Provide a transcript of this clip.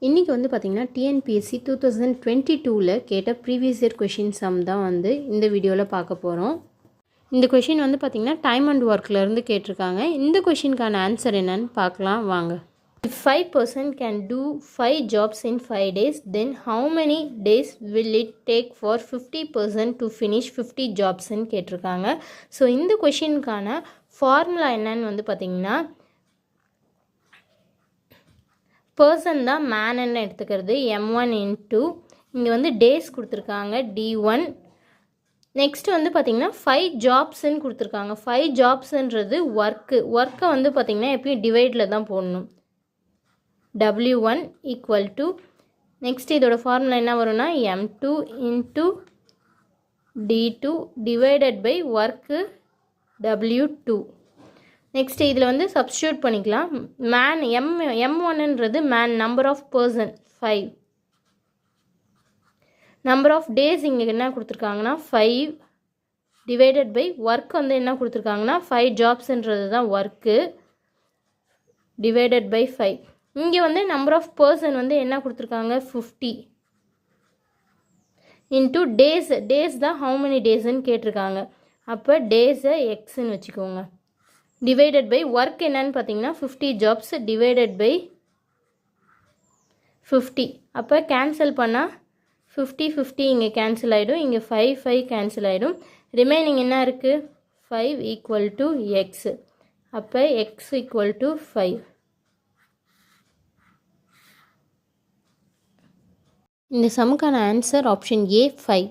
இன்றைக்கி வந்து பார்த்திங்கன்னா டிஎன்பிஎஸ்சி 2022ல் கேட்ட ப்ரீவியஸ் இயர் கொஷின் சம் தான் வந்து இந்த வீடியோவில் பார்க்க போகிறோம். இந்த கொஷின் வந்து பார்த்திங்கன்னா டைம் அண்ட் ஒர்க்லேருந்து கேட்டிருக்காங்க. இந்த கொஷினுக்கான ஆன்சர் என்னன்னு பார்க்கலாம் வாங்க. If 5% can do 5 jobs in 5 days, then how many days will it take for 50% to finish 50 jobs ன்னு கேட்டிருக்காங்க. ஸோ இந்த கொஷினுக்கான ஃபார்முலா என்னன்னு வந்து பார்த்திங்கன்னா பர்சன் தான் மேன்னு எடுத்துக்கிறது M1 இன்ட்டு இங்கே வந்து டேஸ் கொடுத்துருக்காங்க D1. நெக்ஸ்ட் வந்து பார்த்திங்கன்னா 5 ஜாப்ஸ்ன்னு கொடுத்துருக்காங்க. 5 ஜாப்ஸுன்றது ஒர்க்கை வந்து பார்த்திங்கன்னா எப்பயும் டிவைடில் தான் போடணும். W1 ஈக்குவல் டு நெக்ஸ்ட் இதோட ஃபார்முலா என்ன வரும்னா M2 into D2 divided by work W2. Next இதில் வந்து சப்ஸ்டியூட் பண்ணிக்கலாம். மேன் M1ன்றது man, number of person 5, number of days இங்கே என்ன கொடுத்துருக்காங்கன்னா 5 டிவைடட் பை ஒர்க் வந்து என்ன கொடுத்துருக்காங்கன்னா 5 ஜாப்ஸ்ன்றது தான் ஒர்க்கு டிவைடட் பை 5. இங்கே வந்து நம்பர் ஆஃப் பர்சன் வந்து என்ன கொடுத்துருக்காங்க 50 இன்ட்டு டேஸ் தான் ஹவு மெனி டேஸ்ன்னு கேட்டிருக்காங்க. அப்போ டேஸை எக்ஸ்ன்னு வச்சுக்கோங்க. டிவைடட் பை ஒர்க் என்னன்னு பார்த்தீங்கன்னா 50 ஜாப்ஸ் டிவைடட் பை 50. அப்போ கேன்சல் பண்ணால் 50 இங்கே கேன்சல் ஆகிடும். இங்கே 5 கேன்சல் ஆகிடும். ரிமைனிங் என்ன இருக்குது 5 ஈக்குவல் டு எக்ஸ். அப்போ எக்ஸ் ஈக்குவல் டு 5. இந்த சமுக்கான ஆன்சர் ஆப்ஷன் A 5.